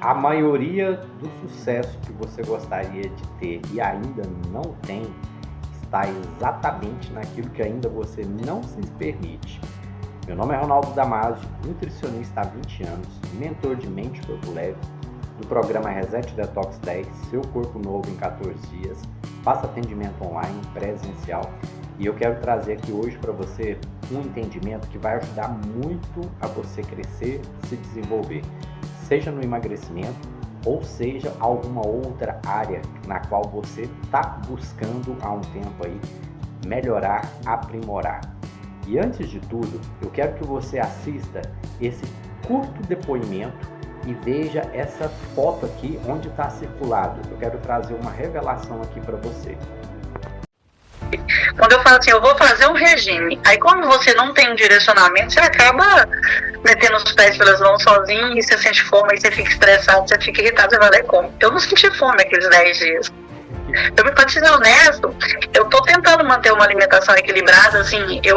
A maioria do sucesso que você gostaria de ter e ainda não tem está exatamente naquilo que ainda você não se permite. Meu nome é Ronaldo Damasio, nutricionista há 20 anos, mentor de mente e corpo leve, do programa Reset Detox 10, seu corpo novo em 14 dias, faço atendimento online, presencial, e eu quero trazer aqui hoje para você um entendimento que vai ajudar muito a você crescer, se desenvolver, seja no emagrecimento ou seja alguma outra área na qual você está buscando há um tempo aí melhorar, aprimorar. E antes de tudo, eu quero que você assista esse curto depoimento e veja essa foto aqui onde está circulado. Eu quero trazer uma revelação aqui para você. Quando eu falo assim, eu vou fazer um regime, aí como você não tem um direcionamento, você acaba metendo os pés pelas mãos sozinho e você sente fome, aí você fica estressado, você fica irritado, você vai lá e come. Eu não senti fome aqueles 10 dias. Pra te ser honesto, eu tô tentando manter uma alimentação equilibrada, assim, eu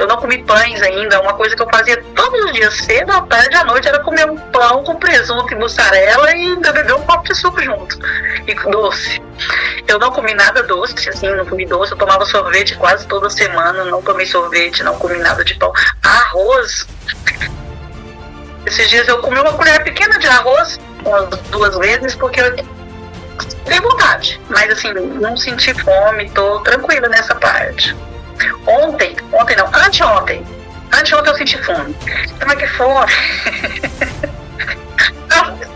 não comi pães ainda, uma coisa que eu fazia todos os dias, cedo, à tarde, à noite, era comer um pão com presunto e mussarela e ainda beber um copo de suco junto, e doce. Eu não comi nada doce, assim, não comi doce, eu tomava sorvete quase toda semana, não tomei sorvete, não comi nada de pão. Arroz, esses dias eu comi uma colher pequena de arroz, umas 2 vezes, porque eu dei vontade, mas assim, não senti fome, tô tranquila nessa parte. Anteontem eu senti fome. Como é que fome?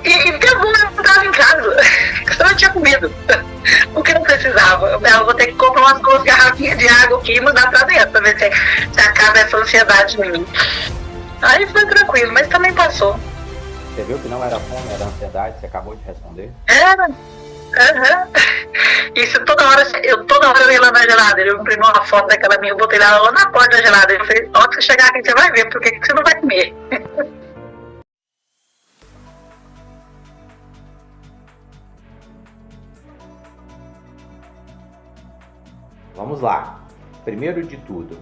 E pegou, eu tava em casa, eu não tinha comido, porque não precisava. Eu vou ter que comprar umas 2 garrafinhas de água aqui e mandar pra dentro, pra ver se acaba essa ansiedade em mim. Aí foi tranquilo, mas também passou. Você viu que não era fome, era ansiedade, você acabou de responder? Era. Isso toda hora eu ia lá na geladeira, eu imprimi uma foto daquela minha, eu botei lá na porta da geladeira, eu falei, ó, que você chegar aqui você vai ver, por que você não vai comer? Vamos lá. Primeiro de tudo,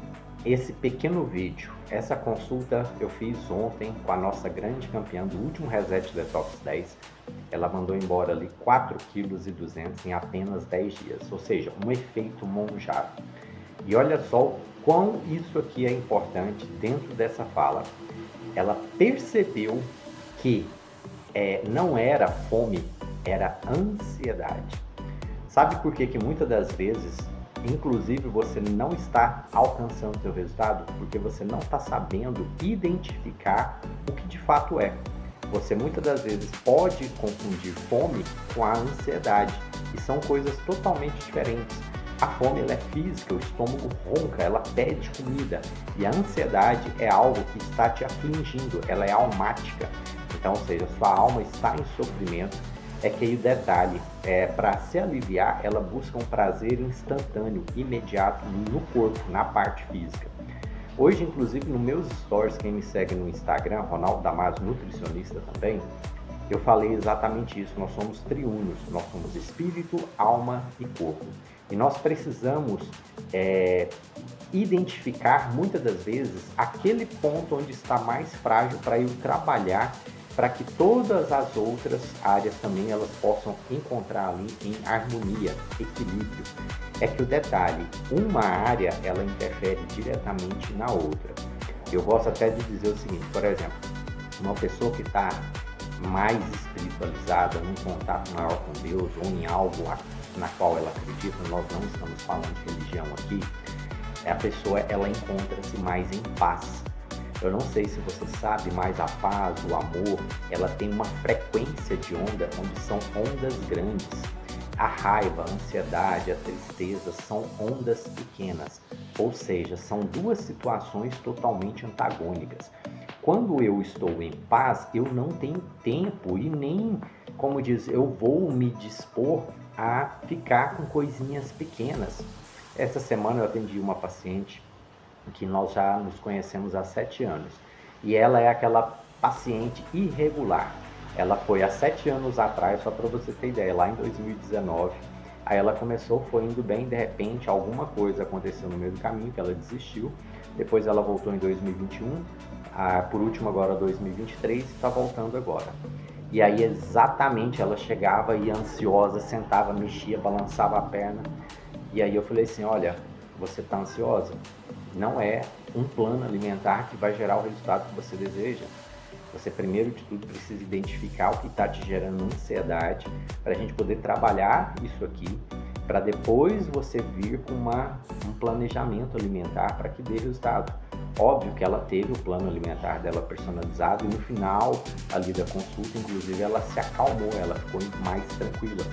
esse pequeno vídeo, essa consulta eu fiz ontem com a nossa grande campeã do último Reset Detox 10. Ela mandou embora ali 4,2 kg em apenas 10 dias, ou seja, um efeito Monjaro. E olha só o quão isso aqui é importante dentro dessa fala. Ela percebeu que não era fome, era ansiedade. Sabe por que muitas das vezes, inclusive, você não está alcançando o seu resultado? Porque você não está sabendo identificar o que de fato é. Você muitas das vezes pode confundir fome com a ansiedade, e são coisas totalmente diferentes. A fome ela é física, o estômago ronca, ela pede comida, e a ansiedade é algo que está te afligindo, ela é almática. Então, ou seja, sua alma está em sofrimento. É que aí o detalhe, para se aliviar, ela busca um prazer instantâneo, imediato no corpo, na parte física. Hoje, inclusive, nos meus stories, quem me segue no Instagram, Ronaldo Damasio, nutricionista também, eu falei exatamente isso. Nós somos triunos, nós somos espírito, alma e corpo. E nós precisamos identificar, muitas das vezes, aquele ponto onde está mais frágil para eu trabalhar, para que todas as outras áreas também elas possam encontrar ali em harmonia, equilíbrio. É que o detalhe, uma área ela interfere diretamente na outra. Eu gosto até de dizer o seguinte, por exemplo, uma pessoa que está mais espiritualizada, num contato maior com Deus ou em algo na qual ela acredita, nós não estamos falando de religião aqui, a pessoa ela encontra-se mais em paz. Eu não sei se você sabe, mas a paz, o amor, ela tem uma frequência de onda onde são ondas grandes. A raiva, a ansiedade, a tristeza são ondas pequenas, ou seja, são duas situações totalmente antagônicas. Quando eu estou em paz, eu não tenho tempo e nem, como diz, eu vou me dispor a ficar com coisinhas pequenas. Essa semana eu atendi uma paciente que nós já nos conhecemos há 7 anos. E ela é aquela paciente irregular. Ela foi há 7 anos atrás, só para você ter ideia, lá em 2019. Aí ela começou, foi indo bem, de repente alguma coisa aconteceu no meio do caminho, que ela desistiu. Depois ela voltou em 2021, por último agora 2023, e está voltando agora. E aí exatamente ela chegava e ansiosa, sentava, mexia, balançava a perna. E aí eu falei assim, olha, você está ansiosa? Não é um plano alimentar que vai gerar o resultado que você deseja. Você, primeiro de tudo, precisa identificar o que está te gerando ansiedade para a gente poder trabalhar isso aqui, para depois você vir com um planejamento alimentar para que dê resultado. Óbvio que ela teve o plano alimentar dela personalizado e no final ali da consulta, inclusive, ela se acalmou, ela ficou mais tranquila.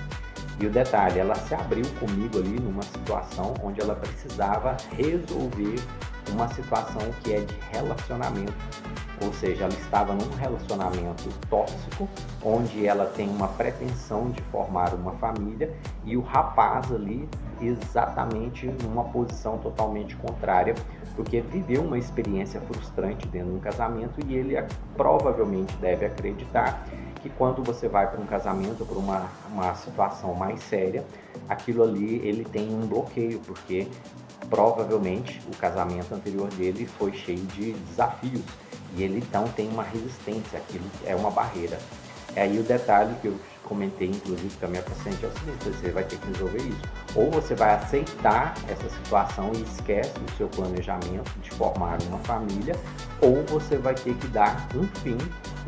E o detalhe, ela se abriu comigo ali numa situação onde ela precisava resolver uma situação que é de relacionamento. Ou seja, ela estava num relacionamento tóxico, onde ela tem uma pretensão de formar uma família e o rapaz ali exatamente numa posição totalmente contrária, porque viveu uma experiência frustrante dentro de um casamento e ele provavelmente deve acreditar que quando você vai para um casamento, para uma situação mais séria, aquilo ali ele tem um bloqueio, porque provavelmente o casamento anterior dele foi cheio de desafios e ele então tem uma resistência, aquilo é uma barreira. É aí o detalhe que eu comentei inclusive com a minha paciente é o seguinte, você vai ter que resolver isso. Ou você vai aceitar essa situação e esquece o seu planejamento de formar uma família, ou você vai ter que dar um fim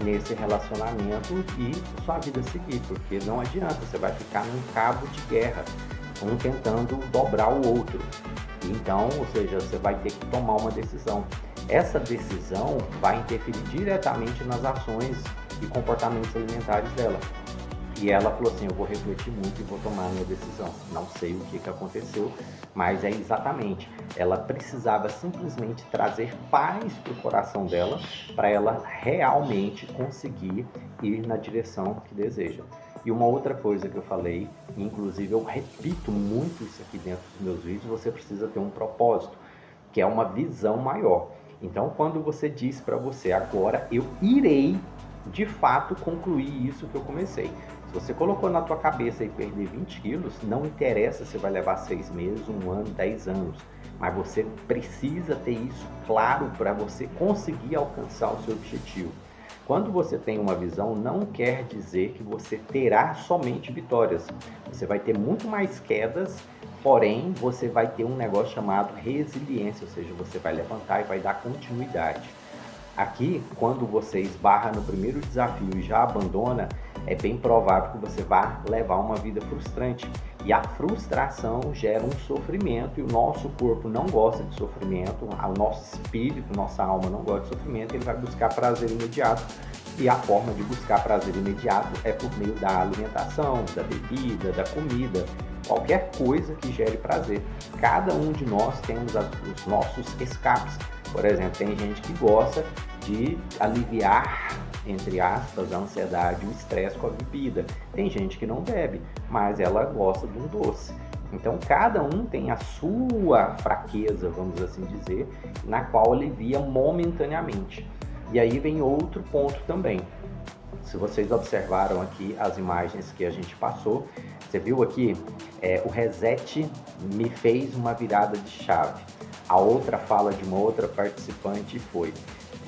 nesse relacionamento e sua vida seguir, porque não adianta, você vai ficar num cabo de guerra, um tentando dobrar o outro. Então, ou seja, você vai ter que tomar uma decisão. Essa decisão vai interferir diretamente nas ações e comportamentos alimentares dela. E ela falou assim, eu vou refletir muito e vou tomar a minha decisão. Não sei o que aconteceu, mas é exatamente. Ela precisava simplesmente trazer paz para o coração dela, para ela realmente conseguir ir na direção que deseja. E uma outra coisa que eu falei, inclusive eu repito muito isso aqui dentro dos meus vídeos, você precisa ter um propósito, que é uma visão maior. Então, quando você diz para você, agora eu irei de fato concluir isso que eu comecei. Se você colocou na tua cabeça e perder 20 quilos, não interessa se vai levar 6 meses, 1 ano, 10 anos. Mas você precisa ter isso claro para você conseguir alcançar o seu objetivo. Quando você tem uma visão, não quer dizer que você terá somente vitórias. Você vai ter muito mais quedas, porém você vai ter um negócio chamado resiliência, ou seja, você vai levantar e vai dar continuidade. Aqui, quando você esbarra no primeiro desafio e já abandona, é bem provável que você vá levar uma vida frustrante. E a frustração gera um sofrimento e o nosso corpo não gosta de sofrimento, o nosso espírito, nossa alma não gosta de sofrimento, ele vai buscar prazer imediato. E a forma de buscar prazer imediato é por meio da alimentação, da bebida, da comida, qualquer coisa que gere prazer. Cada um de nós temos os nossos escapes. Por exemplo, tem gente que gosta de aliviar, entre aspas, a ansiedade, o estresse com a bebida. Tem gente que não bebe, mas ela gosta de um doce. Então, cada um tem a sua fraqueza, vamos assim dizer, na qual alivia momentaneamente. E aí vem outro ponto também. Se vocês observaram aqui as imagens que a gente passou, você viu aqui, o reset me fez uma virada de chave. A outra fala de uma outra participante foi,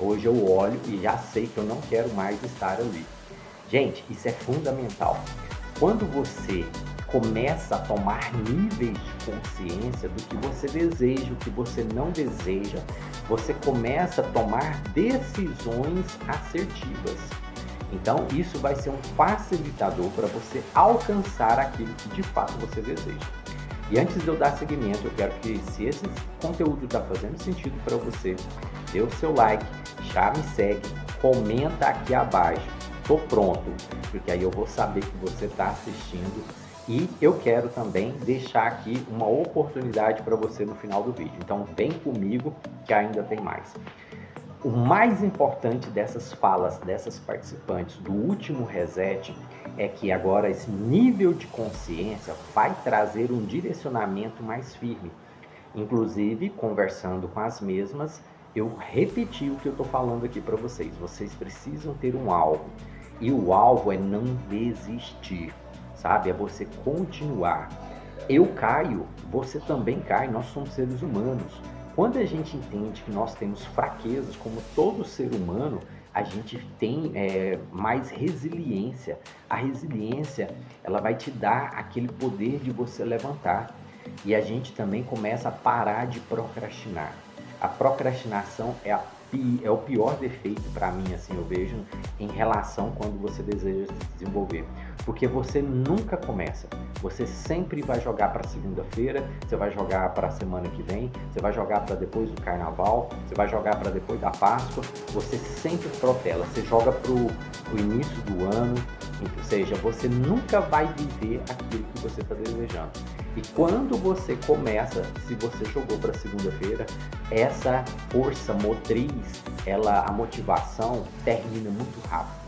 hoje eu olho e já sei que eu não quero mais estar ali. Gente, isso é fundamental. Quando você começa a tomar níveis de consciência do que você deseja, o que você não deseja, você começa a tomar decisões assertivas. Então, isso vai ser um facilitador para você alcançar aquilo que de fato você deseja. E antes de eu dar seguimento, eu quero que, se esse conteúdo está fazendo sentido para você, dê o seu like, já me segue, comenta aqui abaixo. Tô pronto, porque aí eu vou saber que você está assistindo. E eu quero também deixar aqui uma oportunidade para você no final do vídeo. Então vem comigo que ainda tem mais. O mais importante dessas falas, dessas participantes do último reset, é que agora esse nível de consciência vai trazer um direcionamento mais firme. Inclusive, conversando com as mesmas, eu repeti o que eu estou falando aqui para vocês. Vocês precisam ter um alvo. E o alvo é não desistir, sabe? É você continuar. Eu caio, você também cai, nós somos seres humanos. Quando a gente entende que nós temos fraquezas, como todo ser humano, a gente tem mais resiliência. A resiliência, ela vai te dar aquele poder de você levantar. E a gente também começa a parar de procrastinar. A procrastinação é o pior defeito para mim, assim, eu vejo, em relação quando você deseja se desenvolver. Porque você nunca começa. Você sempre vai jogar para segunda-feira, você vai jogar para a semana que vem, você vai jogar para depois do carnaval, você vai jogar para depois da Páscoa. Você sempre protela, você joga para o início do ano, ou seja, você nunca vai viver aquilo que você está desejando. E quando você começa, se você jogou para segunda-feira, essa força motriz, a motivação termina muito rápido.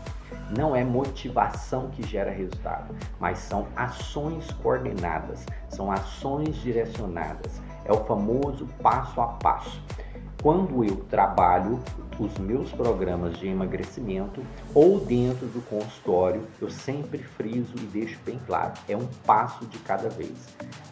Não é motivação que gera resultado, mas são ações coordenadas, são ações direcionadas. É o famoso passo a passo. Quando eu trabalho os meus programas de emagrecimento ou dentro do consultório, eu sempre friso e deixo bem claro, é um passo de cada vez.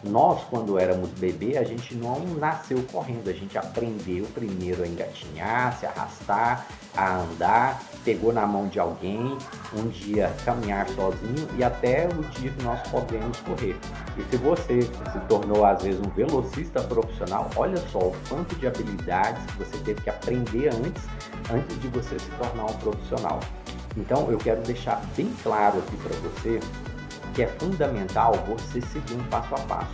Nós, quando éramos bebê, a gente não nasceu correndo, a gente aprendeu primeiro a engatinhar, se arrastar, a andar, pegou na mão de alguém, um dia caminhar sozinho e até o dia que nós podemos correr. E se você se tornou às vezes um velocista profissional, olha só o quanto de habilidades que você teve que aprender antes de você se tornar um profissional. Então eu quero deixar bem claro aqui para você que é fundamental você seguir um passo a passo.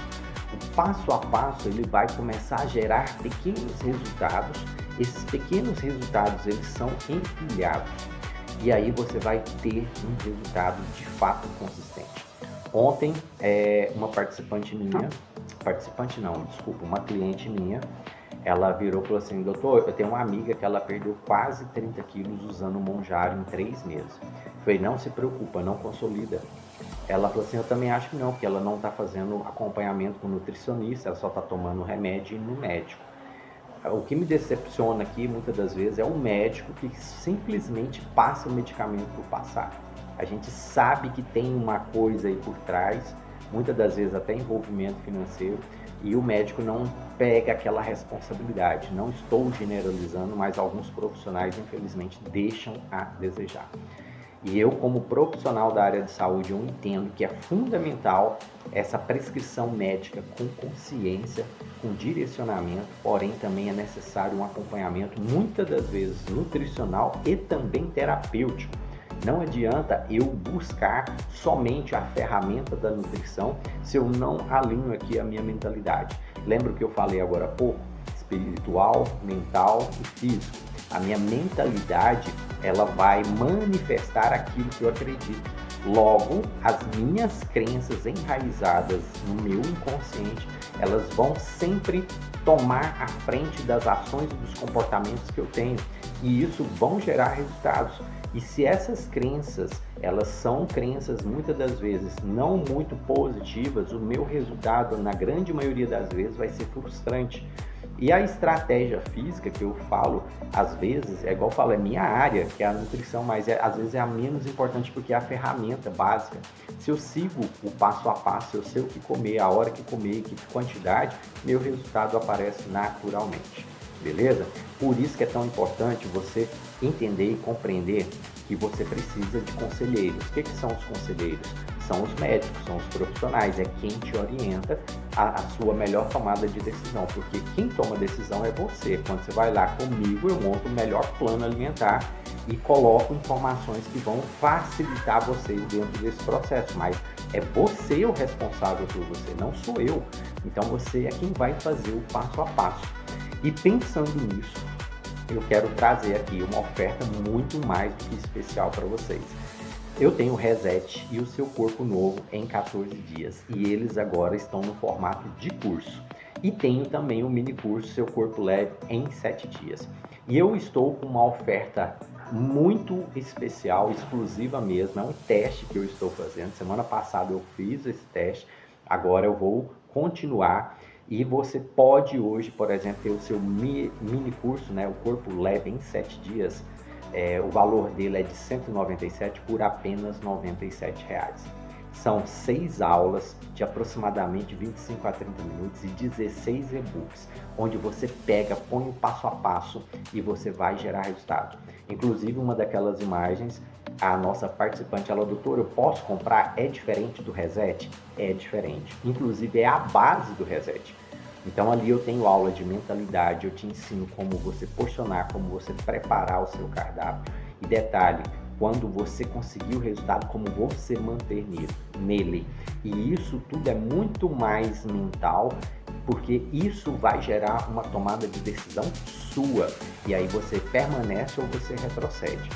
O passo a passo ele vai começar a gerar pequenos resultados. Esses pequenos resultados eles são empilhados e aí você vai ter um resultado de fato consistente. Ontem uma uma cliente minha, ela virou e falou assim: doutor, eu tenho uma amiga que ela perdeu quase 30 quilos usando o Monjaro em 3 meses. Eu falei, não se preocupa, não consolida. Ela falou assim, eu também acho que não, porque ela não está fazendo acompanhamento com nutricionista, ela só está tomando remédio no médico. O que me decepciona aqui, muitas das vezes, é um médico que simplesmente passa o medicamento por passar. A gente sabe que tem uma coisa aí por trás, muitas das vezes até envolvimento financeiro, e o médico não pega aquela responsabilidade. Não estou generalizando, mas alguns profissionais, infelizmente, deixam a desejar. E eu, como profissional da área de saúde, eu entendo que é fundamental essa prescrição médica com consciência, com direcionamento, porém também é necessário um acompanhamento, muitas das vezes nutricional e também terapêutico. Não adianta eu buscar somente a ferramenta da nutrição se eu não alinho aqui a minha mentalidade. Lembra que eu falei agora há pouco? Espiritual, mental e físico. A minha mentalidade, ela vai manifestar aquilo que eu acredito. Logo, as minhas crenças enraizadas no meu inconsciente, elas vão sempre tomar a frente das ações e dos comportamentos que eu tenho. E isso vão gerar resultados. E se essas crenças, elas são crenças muitas das vezes não muito positivas, o meu resultado, na grande maioria das vezes, vai ser frustrante. E a estratégia física que eu falo, às vezes, é igual eu falo, é minha área, que é a nutrição, mas às vezes é a menos importante porque é a ferramenta básica. Se eu sigo o passo a passo, eu sei o que comer, a hora que comer, que quantidade, meu resultado aparece naturalmente. Beleza? Por isso que é tão importante você entender e compreender que você precisa de conselheiros. O que são os conselheiros? São os médicos, são os profissionais, é quem te orienta a sua melhor tomada de decisão, porque quem toma decisão é você. Quando você vai lá comigo, eu monto o melhor plano alimentar e coloco informações que vão facilitar você dentro desse processo, mas é você o responsável por você, não sou eu. Então você é quem vai fazer o passo a passo. E pensando nisso, eu quero trazer aqui uma oferta muito mais do que especial para vocês. Eu tenho o Reset e o Seu Corpo Novo em 14 dias e eles agora estão no formato de curso. E tenho também o mini curso Seu Corpo Leve em 7 dias. E eu estou com uma oferta muito especial, exclusiva mesmo, é um teste que eu estou fazendo. Semana passada eu fiz esse teste, agora eu vou continuar. E você pode hoje, por exemplo, ter o seu mini curso, né, o Corpo Leve em 7 dias. O valor dele é de R$ 197 por apenas R$ 97. São 6 aulas de aproximadamente 25 a 30 minutos e 16 e-books, onde você pega, põe o passo a passo e você vai gerar resultado. Inclusive, uma daquelas imagens, a nossa participante, ela, doutora, eu posso comprar? É diferente do Reset? É diferente. Inclusive, é a base do Reset. Então, ali eu tenho aula de mentalidade, eu te ensino como você posicionar, como você preparar o seu cardápio. E detalhe, quando você conseguir o resultado, como você manter nele. E isso tudo é muito mais mental, porque isso vai gerar uma tomada de decisão sua. E aí você permanece ou você retrocede.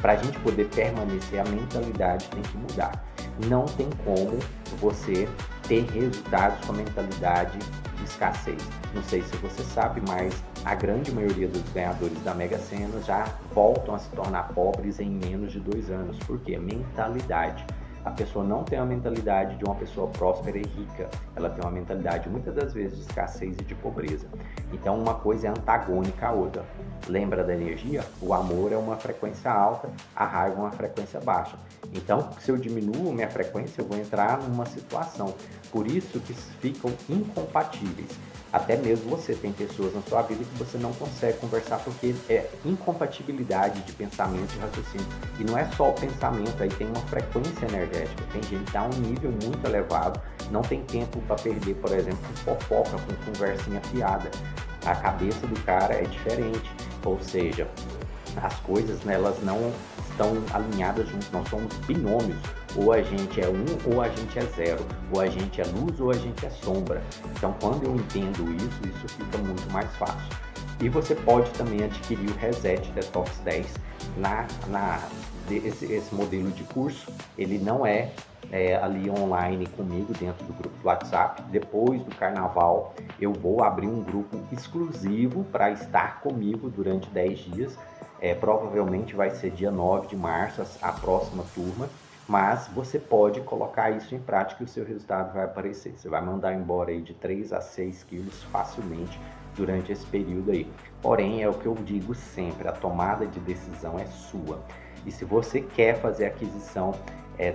Para a gente poder permanecer, a mentalidade tem que mudar. Não tem como você ter resultados com a mentalidade de escassez. Não sei se você sabe, mas a grande maioria dos ganhadores da Mega Sena já voltam a se tornar pobres em menos de 2 anos. Por quê? Mentalidade. A pessoa não tem a mentalidade de uma pessoa próspera e rica. Ela tem uma mentalidade, muitas das vezes, de escassez e de pobreza. Então, uma coisa é antagônica à outra. Lembra da energia? O amor é uma frequência alta, a raiva é uma frequência baixa. Então, se eu diminuo minha frequência, eu vou entrar numa situação. Por isso que ficam incompatíveis. Até mesmo você tem pessoas na sua vida que você não consegue conversar porque é incompatibilidade de pensamento e raciocínio. E não é só o pensamento, aí tem uma frequência energética. Tem gente que está a um nível muito elevado, não tem tempo para perder, por exemplo, com fofoca, com conversinha fiada. A cabeça do cara é diferente, ou seja, as coisas, né, elas não estão alinhadas juntos, nós somos binômios. Ou a gente é 1 ou a gente é 0, ou a gente é luz ou a gente é sombra. Então, quando eu entendo isso fica muito mais fácil. E você pode também adquirir o Reset Detox 10 esse modelo de curso. Ele não é ali online comigo dentro do grupo do WhatsApp. Depois do carnaval eu vou abrir um grupo exclusivo para estar comigo durante 10 dias. Provavelmente vai ser dia 9 de março a próxima turma. Mas você pode colocar isso em prática e o seu resultado vai aparecer. Você vai mandar embora aí de 3 a 6 quilos facilmente durante esse período aí. Porém, é o que eu digo sempre, a tomada de decisão é sua. E se você quer fazer a aquisição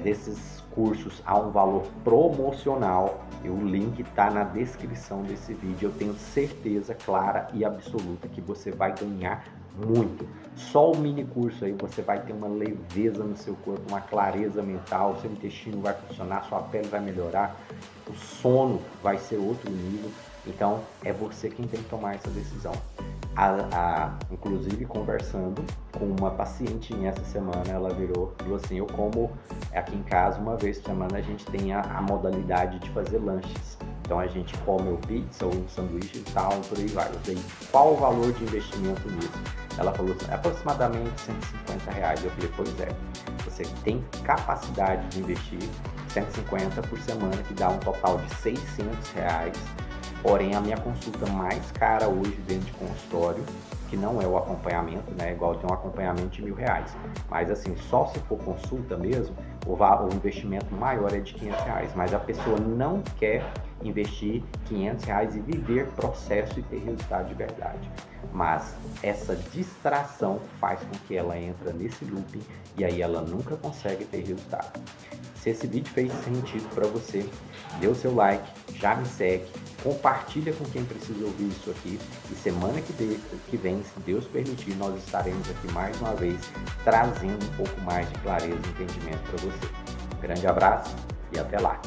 desses cursos a um valor promocional, o link está na descrição desse vídeo. Eu tenho certeza clara e absoluta que você vai ganhar muito. Só o mini curso aí você vai ter uma leveza no seu corpo, uma clareza mental, seu intestino vai funcionar, sua pele vai melhorar, o sono vai ser outro nível. Então é você quem tem que tomar essa decisão. Inclusive, conversando com uma paciente essa semana, ela falou assim: eu como aqui em casa uma vez por semana, a gente tem a modalidade de fazer lanches. Então a gente come ou pizza ou um sanduíche e tal, por aí vai. Eu falei, qual o valor de investimento nisso? Ela falou assim, aproximadamente R$150. Eu falei, pois é, você tem capacidade de investir 150 por semana, que dá um total de R$600. Porém, a minha consulta mais cara hoje dentro de consultório, que não é o acompanhamento, né? Igual tem um acompanhamento de R$1.000. Mas assim, só se for consulta mesmo, o investimento maior é de R$500. Mas a pessoa não quer investir R$500 e viver processo e ter resultado de verdade. Mas essa distração faz com que ela entre nesse looping e aí ela nunca consegue ter resultado. Se esse vídeo fez sentido para você, dê o seu like, já me segue, compartilha com quem precisa ouvir isso aqui. E semana que vem, se Deus permitir, nós estaremos aqui mais uma vez trazendo um pouco mais de clareza e entendimento para você. Grande abraço e até lá!